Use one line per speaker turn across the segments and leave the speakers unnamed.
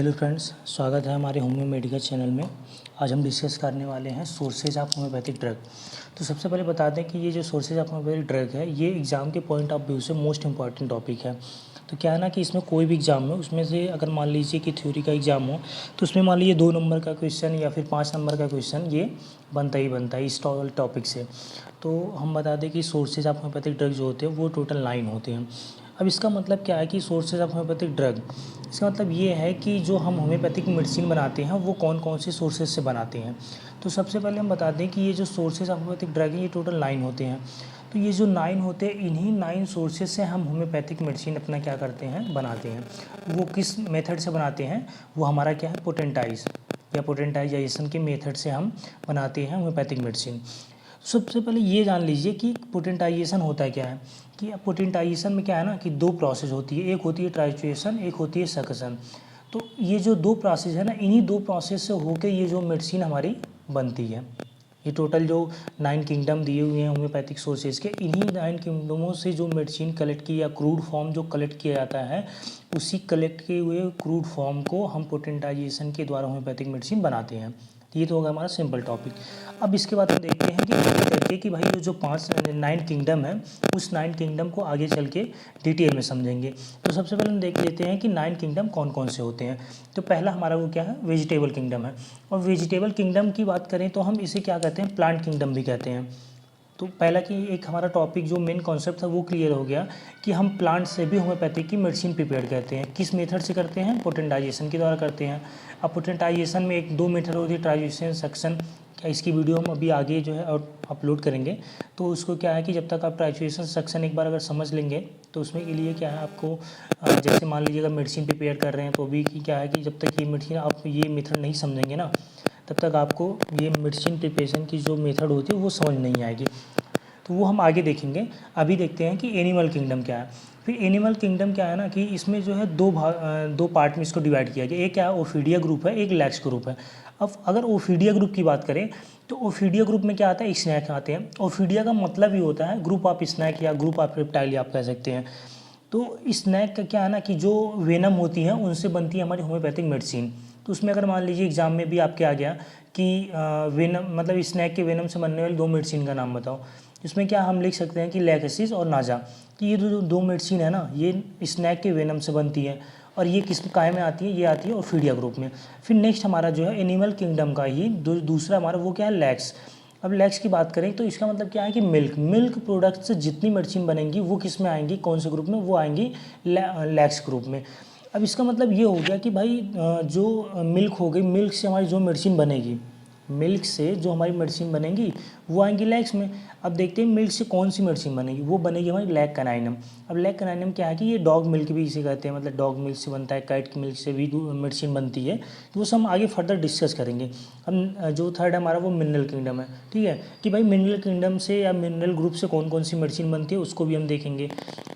Hello friends, स्वागत है हमारे होम्यो मेडिकल चैनल में। आज हम डिस्कस करने वाले हैं सोर्सेज ऑफ होम्योपैथिक ड्रग। तो सबसे पहले बता दें कि ये जो सोर्सेज ऑफ होम्योपैथिक ड्रग है, ये एग्ज़ाम के पॉइंट ऑफ व्यू से मोस्ट इंपॉर्टेंट टॉपिक है। तो क्या है ना कि इसमें कोई भी एग्ज़ाम हो, उसमें से अगर मान लीजिए कि थ्योरी का एग्ज़ाम हो तो उसमें मान लीजिए 2 नंबर का क्वेश्चन या फिर 5 नंबर का क्वेश्चन ये बनता ही बनता है इस टॉपिक से। तो हम बता दें कि सोर्सेज ऑफ होम्योपैथिक ड्रग जो होते हैं वो टोटल 9 होते हैं। अब इसका मतलब क्या है कि सोर्सेज ऑफ होम्योपैथिक ड्रग, इसका मतलब ये है कि जो हम होम्योपैथिक मेडिसिन बनाते हैं वो कौन कौन से सोर्सेज से बनाते हैं। तो सबसे पहले हम बता दें कि ये जो सोर्सेज ऑफ होम्योपैथिक ड्रग है ये टोटल 9 होते हैं। तो ये जो 9 होते हैं, इन्हीं 9 सोर्सेज से हम होम्योपैथिक मेडिसिन अपना क्या करते हैं, बनाते हैं। वो किस मेथड से बनाते हैं, वो हमारा क्या है, पोटेंटाइज या पोटेंटाइजेशन के मेथड से हम बनाते हैं होम्योपैथिक मेडिसिन। सबसे पहले ये जान लीजिए कि पोटेंटाइजेशन होता है क्या है। कि पोटेंटाइजेशन में क्या है ना कि 2 प्रोसेस होती है, एक होती है ट्राइचुएशन, एक होती है सकसन। तो ये जो 2 प्रोसेस है ना, इन्हीं 2 प्रोसेस से होकर ये जो मेडिसिन हमारी बनती है। ये टोटल जो 9 किंगडम दिए हुए हैं होम्योपैथिक सोर्सेज के, इन्हीं 9 किंगडमों से जो मेडिसिन कलेक्ट की या क्रूड फॉर्म जो कलेक्ट किया जाता है, उसी कलेक्ट किए हुए क्रूड फॉर्म को हम पोटेंटाइजेशन के द्वारा होम्योपैथिक मेडिसिन बनाते हैं। ये तो होगा हमारा सिंपल टॉपिक। अब इसके बाद हम देखते हैं कि आगे करके कि भाई जो 9 किंगडम है, उस 9 किंगडम को आगे चल के डिटेल में समझेंगे। तो सबसे पहले हम देख लेते हैं कि 9 किंगडम कौन कौन से होते हैं। तो पहला हमारा वो क्या है, वेजिटेबल किंगडम है। और वेजिटेबल किंगडम की बात करें तो हम इसे क्या कहते हैं, प्लांट किंगडम भी कहते हैं। तो पहला कि एक हमारा टॉपिक जो मेन कॉन्सेप्ट था वो क्लियर हो गया कि हम प्लांट से भी होम्योपैथिक की मेडिसिन प्रिपेयर करते हैं। किस मेथड से करते हैं, पोटेंटाइजेशन के द्वारा करते हैं। अब पोटेंटाइजेशन में 1-2 मेथड होती है, ट्राइजेशन, सक्शन। क्या इसकी वीडियो हम अभी आगे जो है और अपलोड करेंगे। तो उसको क्या है कि जब तक आप ट्राइजेशन सक्शन एक बार अगर समझ लेंगे तो उसमें के लिए क्या है आपको, जैसे मान लीजिए अगर मेडिसिन प्रिपेयर कर रहे हैं तो भी क्या है कि जब तक ये मेडिसिन आप ये मेथड नहीं समझेंगे ना, तब तक आपको ये मेडिसिन प्रिपरेशन की जो मेथड होती है वो समझ नहीं आएगी। तो वो हम आगे देखेंगे। अभी देखते हैं कि एनिमल किंगडम क्या है। फिर एनिमल किंगडम क्या है ना कि इसमें जो है 2 पार्ट में इसको डिवाइड किया गया। एक क्या है, ओफीडिया ग्रुप है, एक लैक्स ग्रुप है। अब अगर ओफीडिया ग्रुप की बात करें तो ओफीडिया ग्रुप में क्या आता है, स्नैक आते हैं। ओफीडिया का मतलब ही होता है ग्रुप ऑफ स्नैक या ग्रुप ऑफ रेप्टाइल आप कह सकते हैं। तो स्नैक का क्या है ना कि जो वेनम होती है उनसे बनती है हमारी होम्योपैथिक मेडिसिन। तो उसमें अगर मान लीजिए एग्जाम में भी आपके आ गया कि वेनम मतलब स्नैक के वेनम से बनने वाली 2 मेडिसिन का नाम बताओ, इसमें क्या हम लिख सकते हैं कि लैकेसिस और नाजा। तो ये जो 2 मेडिसिन है ना, ये स्नैक के वेनम से बनती है। और ये किस काय में आती है, ये आती है ओफीडिया ग्रुप में। फिर नेक्स्ट हमारा जो है एनिमल किंगडम का ही दूसरा हमारा वो क्या है, लैक्स। अब लैक्स की बात करें तो इसका मतलब क्या है कि मिल्क प्रोडक्ट से जितनी मेडिसिन बनेंगी वो किस में आएंगी, कौन से ग्रुप में, वो आएंगी लैक्स ग्रुप में। अब इसका मतलब ये हो गया कि भाई जो मिल्क हो गई, मिल्क से हमारी जो मेडिसिन बनेगी, मिल्क से जो हमारी मेडिसिन बनेगी वो आएंगी लैक्स में। अब देखते हैं मिल्क से कौन सी मेडिसिन बनेगी, वो बनेगी हमारी लैक कैनाइनम। अब लैक कैनाइनम क्या है कि ये डॉग मिल्क भी इसे कहते हैं, मतलब डॉग मिल्क से बनता है, कैट की मिल्क से भी मेडिसिन बनती है। तो वो सब हम आगे फर्दर डिस्कस करेंगे। अब जो थर्ड हमारा वो मिनरल किंगडम है, ठीक है, कि भाई मिनरल किंगडम से या मिनरल ग्रुप से कौन कौन सी मेडिसिन बनती है उसको भी हम देखेंगे।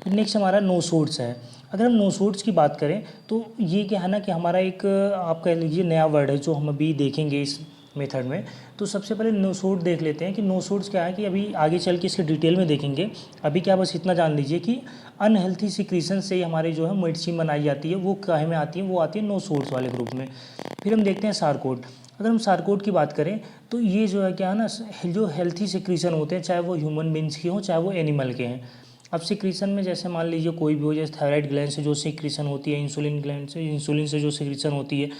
नेक्स्ट हमारा नोसोड्स है। अगर हम नोसोड्स की बात करें तो ये क्या है ना कि हमारा एक आप कह लीजिए नया वर्ड है जो हम अभी देखेंगे इस मेथड में। तो सबसे पहले नोसोड देख लेते हैं कि नोसोड्स क्या है, कि अभी आगे चल के इसके डिटेल में देखेंगे। अभी क्या बस इतना जान लीजिए कि अनहेल्थी सिक्रीशन से हमारे जो है मेडिसिन बनाई जाती है, वो काहे में आती है, वो आती है नोसोड्स वाले ग्रुप में। फिर हम देखते हैं सारकोड। अगर हम सारकोड की बात करें तो ये जो है क्या है ना, जो हेल्थी सिक्रीशन होते हैं, चाहे वो ह्यूमन बींग्स के हों चाहे वो एनिमल के हैं। अब सिक्रीशन में जैसे मान लीजिए कोई भी हो, जैसे थायराइड ग्लैंड से जो सिक्रीशन होती है, इंसुलिन ग्लैंड से, इंसुलिन से जो सिक्रीशन होती है,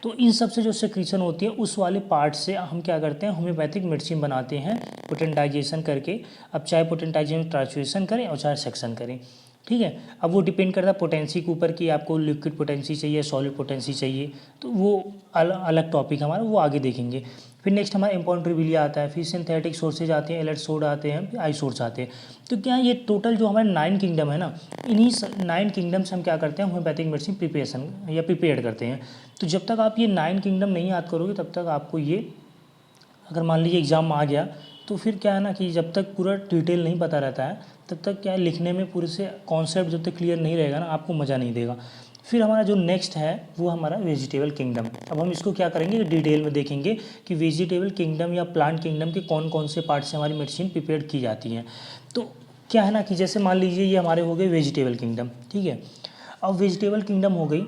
तो इन सब से जो सिक्रीशन होती है उस वाले पार्ट से हम क्या करते हैं, होम्योपैथिक मेडिसिन बनाते हैं पोटेंटाइजेशन करके। अब चाहे पोटेंटाइजेशन ट्रांसलेशन करें और चाहे सेक्शन करें, ठीक है। अब वो डिपेंड करता है पोटेंसी के ऊपर कि आपको लिक्विड पोटेंसी चाहिए, सॉलिड पोटेंसी चाहिए। तो वो अलग टॉपिक हमारा, वो आगे देखेंगे। फिर नेक्स्ट हमारा इम्पॉन्ट्रिबिलिया आता है, फिर सिंथेटिक सोर्सेज आते हैं, एलर्ट सोड आते हैं, फिर आई सोर्स आते हैं। तो क्या ये टोटल जो हमारे 9 किंगडम है ना, इन्हीं 9 किंगडम से हम क्या करते हैं, होम्योपैथिक मेडिसिन प्रिपरेशन या प्रिपेयर करते हैं। तो जब तक आप ये 9 किंगडम नहीं याद करोगे तब तक आपको ये, अगर मान लीजिए एग्ज़ाम में आ गया तो फिर क्या है ना कि जब तक पूरा डिटेल नहीं पता रहता है तब तक क्या है, लिखने में पूरे से कॉन्सेप्ट जब तक क्लियर नहीं रहेगा ना, आपको मज़ा नहीं देगा। फिर हमारा जो नेक्स्ट है वो हमारा वेजिटेबल किंगडम। अब हम इसको क्या करेंगे, डिटेल में देखेंगे कि वेजिटेबल किंगडम या प्लांट किंगडम के कौन कौन से पार्ट से हमारी मेडिसिन प्रिपेयर की जाती हैं। तो क्या है ना कि जैसे मान लीजिए ये हमारे हो गए वेजिटेबल किंगडम, ठीक है। अब वेजिटेबल किंगडम हो गई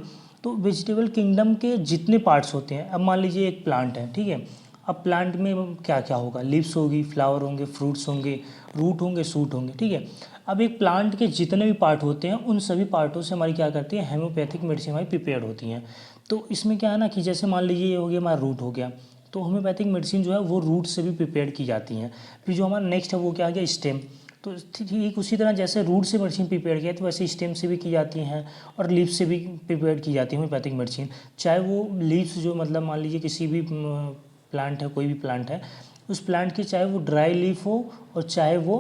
तो वेजिटेबल किंगडम के जितने पार्ट्स होते हैं, अब मान लीजिए एक प्लांट है, ठीक है। अब प्लांट में क्या क्या होगा, लीव्स होगी, फ्लावर होंगे, फ्रूट्स होंगे, रूट होंगे, शूट होंगे, ठीक है। अब एक प्लांट के जितने भी पार्ट होते हैं उन सभी पार्टों से हमारी क्या करती है, होम्योपैथिक मेडिसिन हमारी प्रिपेयर्ड होती हैं। तो इसमें क्या है ना कि जैसे मान लीजिए ये हो गया हमारा रूट हो गया, तो होम्योपैथिक मेडिसिन जो है वो रूट से भी प्रिपेयर की जाती हैं। फिर जो हमारा नेक्स्ट है वो क्या आ गया, स्टेम। तो ठीक उसी तरह जैसे रूट से मेडिसिन प्रिपेयर किया तो वैसे स्टेम से भी की जाती हैं और लीफ से भी प्रिपेयर की जाती है होम्योपैथिक मेडिसिन। चाहे वो लीव्स जो मतलब मान लीजिए किसी भी प्लांट है, कोई भी प्लांट है, उस प्लांट की चाहे वो ड्राई लीफ हो और चाहे वो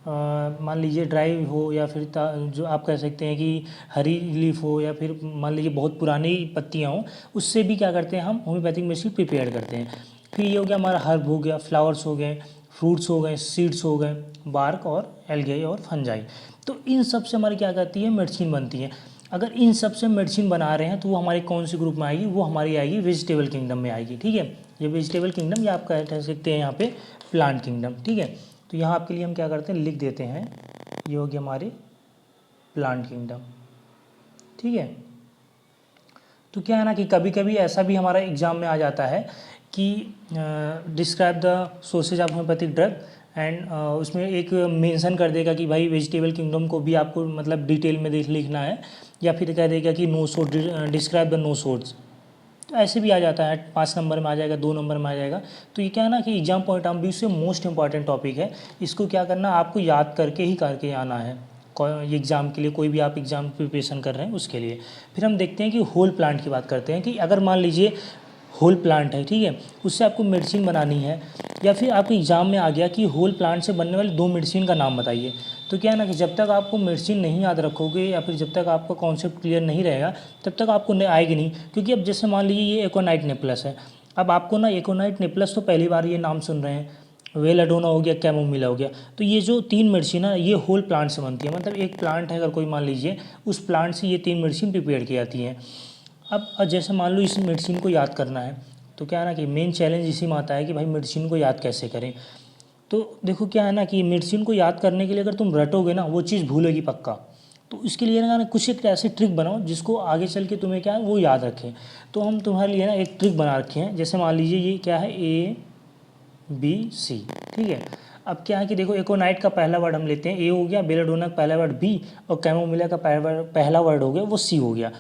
मान लीजिए ड्राई हो, या फिर जो आप कह सकते हैं कि हरी लीफ हो, या फिर मान लीजिए बहुत पुरानी पत्तियाँ हों, उससे भी क्या करते हैं हम होम्योपैथिक मेडिसिन प्रिपेयर करते हैं। फिर ये हो गया हमारा हर्ब हो गया, फ्लावर्स हो गए, फ्रूट्स हो गए, सीड्स हो गए, बार्क और एल्गे और फंजाई। तो इन सब से हमारी क्या करती है, मेडिसिन बनती है। अगर इन सब से मेडिसिन बना रहे हैं तो वो हमारे कौन सी ग्रुप में आएगी, वो हमारी आएगी वेजिटेबल किंगडम में आएगी, ठीक है। ये वेजिटेबल किंगडम या आप कह सकते हैं यहाँ पे प्लांट किंगडम, ठीक है। तो यहाँ आपके लिए हम क्या करते हैं, लिख देते हैं, ये हो गया हमारे प्लांट किंगडम, ठीक है। तो क्या है ना कि कभी कभी ऐसा भी हमारा एग्जाम में आ जाता है कि describe the sources of homeopathic drug, and उसमें एक मेंशन कर देगा कि भाई वेजिटेबल किंगडम को भी आपको मतलब डिटेल में लिखना है, या फिर कह देगा कि no source, describe the no source. तो ऐसे भी आ जाता है, 5 नंबर में आ जाएगा, 2 नंबर में आ जाएगा। तो ये क्या है ना कि एग्जाम पॉइंट ऑफ व्यू से मोस्ट इंपॉर्टेंट टॉपिक है। इसको क्या करना, आपको याद करके ही करके आना है ये एग्ज़ाम के लिए, कोई भी आप एग्ज़ाम प्रिपरेशन कर रहे हैं उसके लिए। फिर हम देखते हैं कि होल प्लांट की बात करते हैं कि अगर मान लीजिए होल प्लांट है, ठीक है, उससे आपको मेडिसिन बनानी है, या फिर आपके एग्ज़ाम में आ गया कि होल प्लांट से बनने वाली 2 मेडिसिन का नाम बताइए। तो क्या है ना कि जब तक आपको मेडिसिन नहीं याद रखोगे या फिर जब तक आपका कॉन्सेप्ट क्लियर नहीं रहेगा तब तक आपको आएगी नहीं। क्योंकि अब जैसे मान लीजिए ये एकोनाइट नेप्लस है, अब आपको ना एकोनाइट नेप्लस तो पहली बार ये नाम सुन रहे हैं, वेलाडोना हो गया, कैमोमिला हो गया, तो ये जो 3 मेडिसिन है ये होल प्लांट से बनती है। मतलब एक प्लांट है अगर कोई मान लीजिए, उस प्लांट से ये 3 मेडिसिन प्रिपेयर की जाती हैं। अब जैसे मान लो इस मेडिसिन को याद करना है, तो क्या है ना कि मेन चैलेंज इसी में आता है कि भाई मेडिसिन को याद कैसे करें। तो देखो क्या है ना कि मेडिसिन को याद करने के लिए अगर तुम रटोगे ना वो चीज़ भूलेगी पक्का। तो इसके लिए ना कुछ एक ऐसी ट्रिक बनाओ जिसको आगे चल के तुम्हें क्या है वो याद रखें। तो हम तुम्हारे लिए ना एक ट्रिक बना रखे हैं। जैसे मान लीजिए ये क्या है, ABC, ठीक है। अब क्या है कि देखो एकोनाइट का पहला वर्ड हम लेते हैं, ए हो गया, बेलाडोना का पहला वर्ड B, और कैमोमिला का पहला वर्ड हो गया वो C हो गया।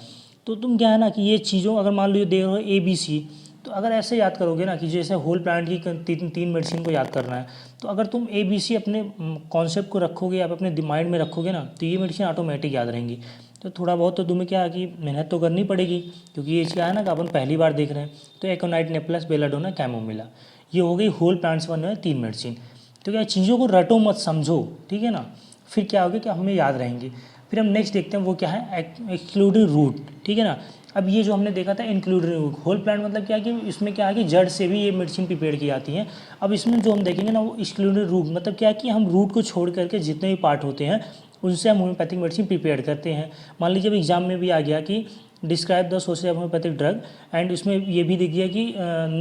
तो तुम क्या है ना कि ये चीज़ों अगर मान लो दे रहे हो ABC, तो अगर ऐसे याद करोगे ना कि जैसे होल प्लांट की तीन मेडिसिन को याद करना है, तो अगर तुम ABC अपने कॉन्सेप्ट को रखोगे या अपने माइंड में रखोगे ना तो ये मेडिसिन ऑटोमेटिक याद रहेंगी। तो थोड़ा बहुत तो तुम्हें क्या है कि मेहनत तो करनी पड़ेगी, क्योंकि ये क्या है ना कि अपन पहली बार देख रहे हैं। तो एकोनाइट नेप्लस, बेलाडोना, कैमोमिला, ये हो गई होल प्लांट्स बनने वाली 3 मेडिसिन। तो क्या चीज़ों को रटो मत, समझो, ठीक है ना। फिर क्या होगा कि हमें याद रहेंगे। फिर हम नेक्स्ट देखते हैं वो क्या है, एक्सक्लूडिंग रूट, ठीक है ना। अब ये जो हमने देखा था इंक्लूडिंग रूट, होल प्लांट मतलब क्या है कि इसमें क्या है कि जड़ से भी ये मेडिसिन प्रिपेयर की जाती हैं। अब इसमें जो हम देखेंगे ना वो एक्सक्लूडिंग रूट मतलब क्या है कि हम रूट को छोड़ करके जितने भी पार्ट होते हैं उनसे हम होम्योपैथिक मेडिसिन प्रिपेयर करते हैं। मान लीजिए अब एग्जाम में भी आ गया कि describe the sources of homeopathic drug, and इसमें ये भी दिख गया कि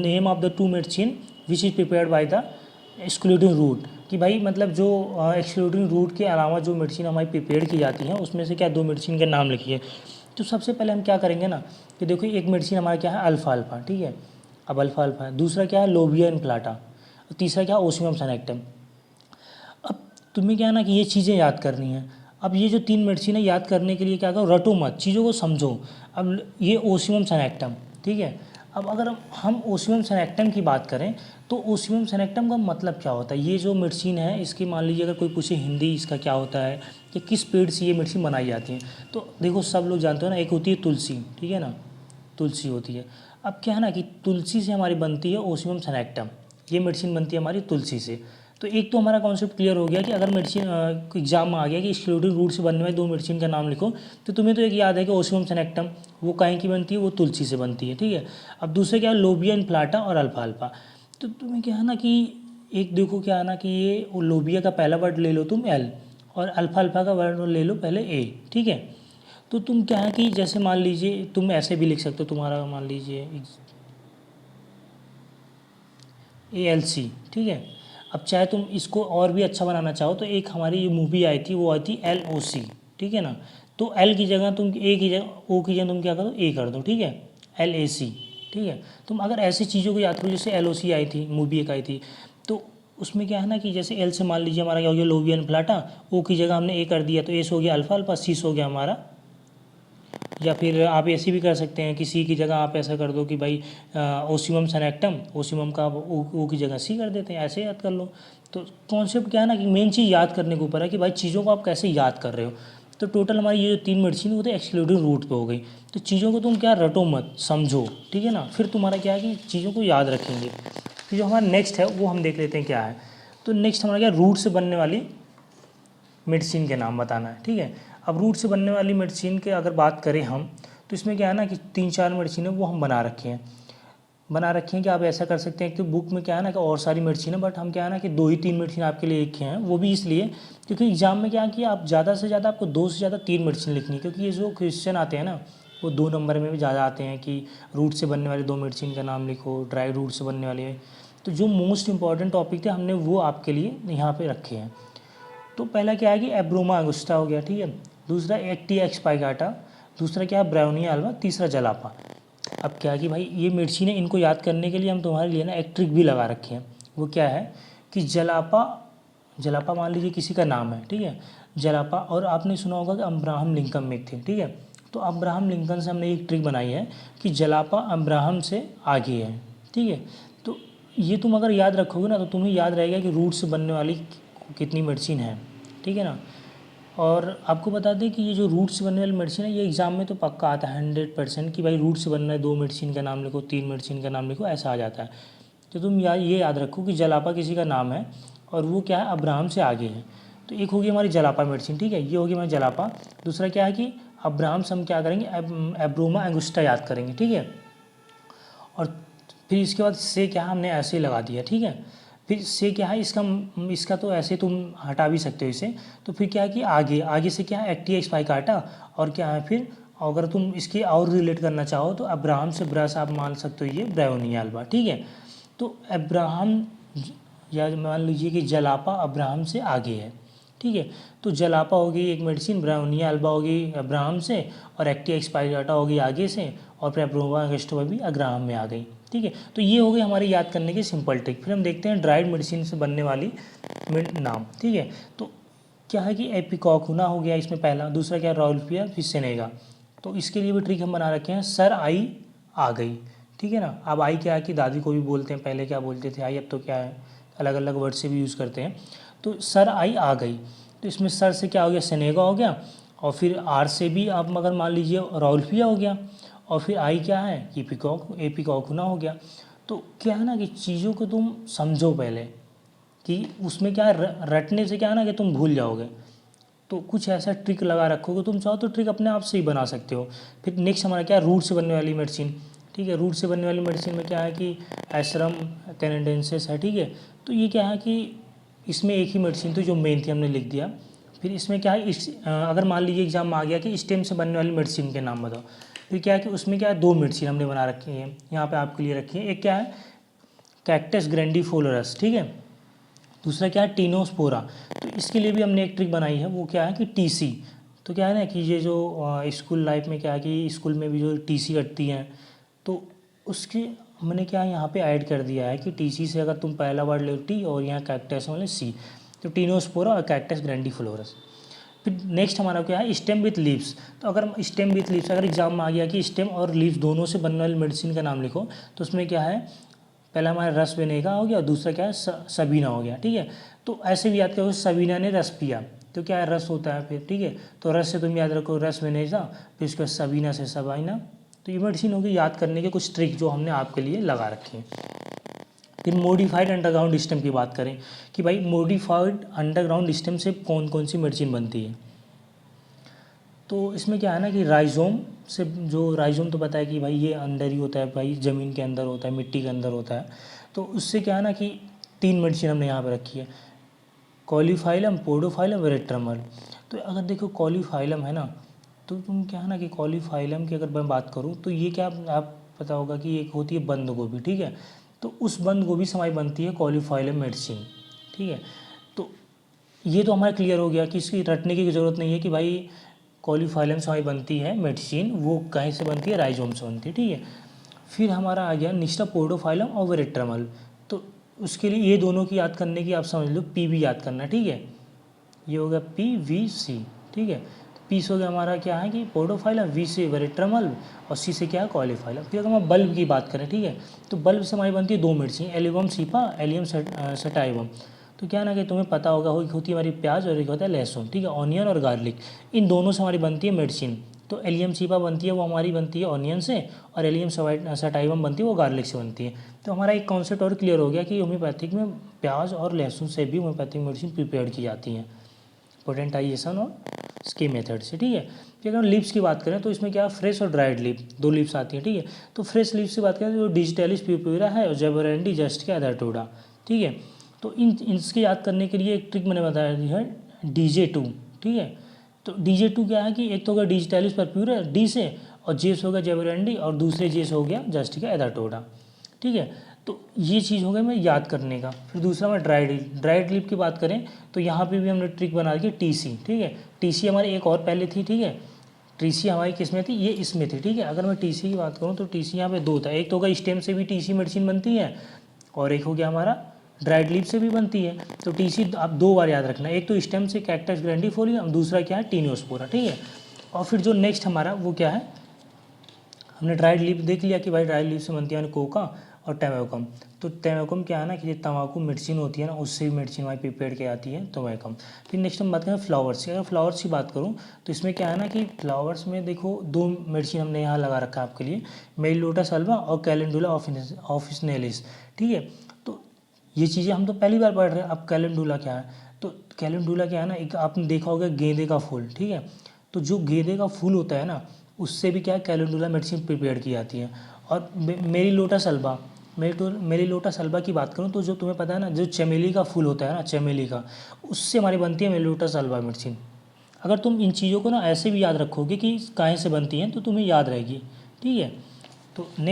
name of the 2 medicine which is prepared by the excluding root, कि भाई मतलब जो एक्सक्लूडिंग रूट के अलावा जो मेडिसिन हमारी प्रिपेयर की जाती हैं उसमें से क्या 2 मेडिसिन के नाम लिखिए। तो सबसे पहले हम क्या करेंगे ना कि देखो एक मेडिसिन हमारा क्या है, अल्फा अल्फा, ठीक है। अब अल्फा अल्फा है, दूसरा क्या है, लोबिया इनप्लाटा, और तीसरा क्या है, ओसियम सनेक्टम। अब तुम्हें क्या है ना कि ये चीज़ें याद करनी है। अब ये जो 3 मेडिसिन है याद करने के लिए क्या करो, रटो मत, चीज़ों को समझो। अब ये ओसियम सनेक्टम, ठीक है। अब अगर हम ओसियम सनेक्टम की बात करें तो ओसियम सनेक्टम का मतलब क्या होता है, ये जो मेडिसिन है इसकी मान लीजिए अगर कोई पूछे हिंदी इसका क्या होता है कि किस पेड़ से ये मेडिसिन बनाई जाती है, तो देखो सब लोग जानते हो ना, एक होती है तुलसी, ठीक है ना, तुलसी होती है। अब क्या है ना कि तुलसी से हमारी बनती है ओसियम सनेक्टम, ये मेडिसिन बनती है हमारी तुलसी से। तो एक तो हमारा कॉन्सेप्ट क्लियर हो गया कि अगर मेडिसिन एग्जाम में आ गया कि एक्सक्लूडिंग रूट से बनने वाली 2 मेडिसिन का नाम लिखो, तो तुम्हें तो एक याद है कि ओसियम सनेक्टम वो काहे की बनती है, वो तुलसी से बनती है, ठीक है। अब दूसरे क्या है, लोबिया इनप्लाटा और अल्फा अल्फा। तो तुम्हें क्या है ना कि एक देखो क्या है ना कि ये लोबिया का पहला वर्ड ले लो तुम L, और अल्फा अल्फा का वर्ड ले लो पहले A, ठीक है। तो तुम क्या है कि जैसे मान लीजिए तुम ऐसे भी लिख सकते हो, तुम्हारा मान लीजिए ALC, ठीक है। अब चाहे तुम इसको और भी अच्छा बनाना चाहो तो एक हमारी ये मूवी आई थी वो आई थी LOC, ठीक है ना। तो एल की जगह तुम ए की जगह ओ की जगह तुम क्या कर दो ए कर दो, ठीक है, LAC, ठीक है। तुम अगर ऐसी चीज़ों को याद करो, जैसे LOC आई थी, मूवी एक आई थी, तो उसमें क्या है ना कि जैसे एल से मान लीजिए हमारा क्या हो गया, लोबियन फ्लाटा, ओ की जगह हमने ए कर दिया तो एस हो गया अल्फा अल्फा, सीस हो गया हमारा। या फिर आप ऐसे भी कर सकते हैं कि सी की जगह आप ऐसा कर दो कि भाई ओसीमम सनेक्टम, ओसीमम का ओ की जगह सी कर देते हैं, ऐसे याद कर लो। तो कॉन्सेप्ट क्या है ना कि मेन चीज़ याद करने के ऊपर है कि भाई चीज़ों को आप कैसे याद कर रहे हो। तो टोटल हमारी ये जो 3 मेडिसिन वो तो एक्सक्लूडिंग रूट पे हो गई। तो चीज़ों को तुम क्या रटो मत, समझो, ठीक है ना, फिर तुम्हारा क्या है कि चीज़ों को याद रखेंगे। फिर जो हमारा नेक्स्ट है वो हम देख लेते हैं क्या है। तो नेक्स्ट हमारा क्या, रूट से बनने वाली मेडिसिन के नाम बताना है, ठीक है। अब रूट से बनने वाली मेडिसिन के अगर बात करें हम, तो इसमें क्या है ना कि 3-4 मेडिसिन है वो हम बना रखे हैं कि आप ऐसा कर सकते हैं कि बुक में क्या है ना कि और सारी मेडिसिन है, बट हम क्या है ना कि 2 ही 3 मेडिसिन आपके लिए लिखे हैं। वो भी इसलिए क्योंकि एग्जाम में क्या है कि आप ज़्यादा से ज़्यादा आपको 2 से ज़्यादा 3 मेडिसिन लिखनी है, क्योंकि ये जो क्वेश्चन आते हैं ना वो 2 नंबर में भी ज़्यादा आते हैं कि रूट से बनने वाली 2 मेडिसिन का नाम लिखो, ड्राई रूट से बनने वाली है। तो जो मोस्ट इंपॉर्टेंट टॉपिक थे हमने वो आपके लिए यहाँ पर रखे हैं। तो पहला क्या है कि एब्रोमा अंगुस्टा हो गया, ठीक है। दूसरा एक्टिया एक्सपाइगाटा, दूसरा क्या है ब्राउनिया अल्वा, तीसरा जलापा। अब क्या है कि भाई ये मेडिसिन है, इनको याद करने के लिए हम तुम्हारे लिए ना एक ट्रिक भी लगा रखे हैं। वो क्या है कि जलापा मान लीजिए किसी का नाम है, ठीक है, जलापा, और आपने सुना होगा कि अब्राहम लिंकन में थे, ठीक है। तो अब्राहम लिंकन से हमने एक ट्रिक बनाई है कि जलापा अब्राहम से आगे है, ठीक है। तो ये तुम अगर याद रखोगे ना तो तुम्हें याद रहेगा कि रूट से बनने वाली कितनी मेडिसिन है, ठीक है ना। और आपको बता दें कि ये जो रूट से बनने वाली मेडिसिन है ये एग्ज़ाम में तो पक्का आता है 100% कि भाई रूट से बनना है, 2 मेडिसिन का नाम लिखो, 3 मेडिसिन का नाम लिखो, ऐसा आ जाता है। तो तुम ये याद रखो कि जलापा किसी का नाम है और वो क्या है, अब्राहम से आगे है। तो एक होगी हमारी जलापा मेडिसिन, ठीक है, ये होगी हमारी जलापा। दूसरा क्या है कि अब्राहम से हम क्या करेंगे, एब्रोमा एंगुस्टा याद करेंगे, ठीक है। और फिर इसके बाद से क्या हमने ऐसे ही लगा दिया, ठीक है। फिर से क्या है इसका तो ऐसे तुम हटा भी सकते हो इसे। तो फिर क्या है कि आगे से क्या है, एक्टिया स्पाइकाटा, और क्या है फिर अगर तुम इसकी और रिलेट करना चाहो तो अब्राहम से ब्रस आप मान सकते हो ये ब्रायोनिया अल्बा, ठीक है। तो अब्राहम या मान लीजिए कि जलापा अब्राहम से आगे है, ठीक है। तो जलापा होगी एक मेडिसिन, ब्रायोनिया अल्बा होगी अब्राहम से, और एक्टिया स्पाइकाटा होगी आगे से, और फिर एब्रोमा एंगस्टोवा भी अब्राहम में आ गई, ठीक है। तो ये हो गई हमारी याद करने की सिंपल ट्रिक। फिर हम देखते हैं ड्राइड मेडिसिन से बनने वाली नाम, ठीक है। तो क्या है कि एपिकॉकुना हो गया इसमें पहला, दूसरा क्या रॉल्फिया, फिर सेनेगा। तो इसके लिए भी ट्रिक हम बना रखे हैं, सर आई आ गई, ठीक है ना। अब आई क्या है कि दादी को भी बोलते हैं, पहले क्या बोलते थे आई, अब तो क्या है अलग अलग वर्ड से भी यूज़ करते हैं। तो सर आई आ गई, तो इसमें सर से क्या हो गया, सेनेगा हो गया, और फिर आर से भी आप मगर मान लीजिए रॉल्फिया हो गया, और फिर आई क्या है, एपिकॉकुना हो गया। तो क्या है ना कि चीज़ों को तुम समझो पहले कि उसमें क्या है, रटने से क्या है ना कि तुम भूल जाओगे। तो कुछ ऐसा ट्रिक लगा रखोगे, तुम चाहो तो ट्रिक अपने आप से ही बना सकते हो। फिर नेक्स्ट हमारा क्या है, रूट से बनने वाली मेडिसिन, ठीक है। रूट से बनने वाली मेडिसिन में क्या है कि एसरम कैनेडेंसिस है, ठीक है। तो ये क्या है कि इसमें एक ही मेडिसिन थी जो मेन थी, हमने लिख दिया। फिर इसमें क्या है अगर मान लीजिए एग्जाम में आ गया कि स्टेम से बनने वाली मेडिसिन के नाम बताओ, फिर क्या है कि उसमें क्या है 2 मेडिसिन हमने बना रखी है, यहाँ पे आपके लिए रखी है। एक क्या है कैक्टस ग्रैंडिफोलरस, ठीक है। दूसरा क्या है टीनोस्पोरा। तो इसके लिए भी हमने एक ट्रिक बनाई है, वो क्या है कि टीसी। तो क्या है ना कि ये जो स्कूल लाइफ में क्या है कि स्कूल में भी जो टीसी कटती हैं, तो उसके हमने क्या यहाँ पे ऐड कर दिया है कि टीसी से अगर तुम पहला वर्ड लो टी और यहाँ कैक्टस मतलब सी, तो टीनोस्पोरा और कैक्टस ग्रैंडिफोलरस। फिर नेक्स्ट हमारा क्या है स्टेम विथ लीव्स। तो अगर स्टेम विथ लीव्स अगर एग्जाम में आ गया कि स्टेम और लीव्स दोनों से बनने वाली मेडिसिन का नाम लिखो, तो उसमें क्या है पहला हमारा रस वेनेगा हो गया और दूसरा क्या है सबीना हो गया, ठीक है। तो ऐसे भी याद करो सबीना ने रस पिया, तो क्या है रस होता है फिर, ठीक है। तो रस से तुम याद रखो रस वेनेजा, फिर उसके बाद सबीना से सबाइना। तो ये मेडिसिन होगी याद करने के कुछ ट्रिक जो हमने आपके लिए लगा रखे हैं। फिर मॉडिफाइड अंडरग्राउंड सिस्टम की बात करें कि भाई मॉडिफाइड अंडरग्राउंड सिस्टम से कौन कौन सी मेडिसिन बनती है। तो इसमें क्या है ना कि राइजोम से, जो राइजोम तो पता है कि भाई ये अंदर ही होता है, भाई ज़मीन के अंदर होता है, मिट्टी के अंदर होता है। तो उससे क्या है ना कि 3 मेडिसिन हमने यहाँ पे रखी है, कॉलीफाइलम, पोडोफाइलम, वेरेट्रमल। तो अगर देखो कॉलीफाइलम है ना, तो तुम क्या है ना कि कॉलीफाइलम की अगर मैं बात करूँ तो ये क्या आप पता होगा कि एक होती है बंद गोभी, ठीक है। तो उस बंद गोभी से हमारी बनती है कॉलीफाइलम मेडिसिन, ठीक है। तो ये तो हमारा क्लियर हो गया कि इसकी रटने की ज़रूरत नहीं है कि भाई कॉलीफाइलम से हमारी बनती है मेडिसिन, वो कहीं से बनती है, राइजोम से बनती है, ठीक है। फिर हमारा आ गया निस्टा पोडोफाइलम और वेरेट्रमल। तो उसके लिए ये दोनों की याद करने की आप समझ लो, पी भी याद करना, ठीक है। ये हो गया पी वी सी, ठीक है। पी से हो गया हमारा क्या है कि पोडोफाइलम, वी से वेरेट्रमल और सी से क्या है कॉलीफाइलम। फिर अगर हम बल्ब की बात करें, ठीक है, तो बल्ब से हमारी बनती है दो मेडिसिन, एलिवम सीपा, एलियम सटाइवम। तो क्या ना कि तुम्हें पता होगा एक होती है हमारी प्याज और एक होता है लहसुन, ठीक है, ऑनियन और गार्लिक, इन दोनों से हमारी बनती है मेडिसिन। तो एलियम सीपा बनती है वो हमारी बनती है ऑनियन से, और एलियम सटाइवम बनती है वो गार्लिक से बनती है। तो हमारा एक कॉन्सेप्ट और क्लियर हो गया कि होम्योपैथिक में प्याज और लहसुन से भी होम्योपैथिक मेडिसिन प्रिपेयर की जाती हैं, पोटेंटाइजेशन और इसके मेथड से, ठीक है। फिर अगर लीव्स की बात करें तो इसमें क्या फ्रेश और ड्राइड लीव दो लीव्स आती हैं, ठीक है। तो फ्रेश लीव्स की बात करें तो डिजिटलिस प्यूपुरा है और जेबोरेंडी जस्ट के अदाटोडा, ठीक है। तो इनके याद करने के लिए एक ट्रिक मैंने बताया है, DJ2, ठीक है। तो DJ2 क्या है कि एक तो होगा डिजिटलिस पर्प्यूरा डी से, और जेस हो गया जेबोरेंडी, और दूसरे जेस हो गया जस्ट का एदाटोडा, ठीक है। तो ये चीज़ हो गई मैं याद करने का। फिर दूसरा मैं ड्राइड लीप की बात करें तो यहाँ पे भी हमने ट्रिक बना दी TC, ठीक है। TC हमारी एक और पहले थी, ठीक है। TC हमारी किस में थी, ये इसमें थी, ठीक है। अगर मैं TC की बात करूँ तो TC यहाँ पे दो था, एक तो होगा स्टेम से भी TC मेडिसिन बनती है, और एक हो गया हमारा ड्राइड लीप से भी बनती है। तो TC आप दो बार याद रखना, एक तो स्टेम से कैक्टस ग्रैंडिफोलियम, दूसरा क्या है टीनियोस्पोरा, ठीक है। और फिर जो नेक्स्ट हमारा वो क्या है, हमने ड्राइड लीफ देख लिया कि भाई ड्राइड लीफ से बनती है कोका और टैमेकम। तो टैमेकम क्या है ना कि तंबाकू मेडिसिन होती है ना, उससे भी मेडिसिन हमारी प्रिपेयर की जाती है टैमेकम। फिर नेक्स्ट हम बात करें फ्लावर्स की। अगर फ्लावर्स की बात करूँ तो इसमें क्या है ना कि फ्लावर्स में देखो दो मेडिसिन हमने यहाँ लगा रखा है आपके लिए, मेलिलोटस अल्बा और कैलेंडुला ऑफिसनेलिस, ठीक है। तो ये चीज़ें हम तो पहली बार पढ़ रहे हैं। अब कैलेंडुला क्या है, तो कैलेंडुला क्या है ना, एक आपने देखा होगा गेंदे का फूल, ठीक है। तो जो गेंदे का फूल होता है ना, उससे भी क्या है कैलेंडुला मेडिसिन प्रिपेयर की जाती है। और मेरीलोटस अल्बा की बात करूँ तो जो तुम्हें पता है ना, जो चमेली का फूल होता है ना, चमेली का, उससे हमारी बनती है मेरीलोटस अल्बा मेडिसिन। अगर तुम इन चीज़ों को ना ऐसे भी याद रखोगे कि कहाँ से बनती हैं तो तुम्हें याद रहेगी, ठीक है। तो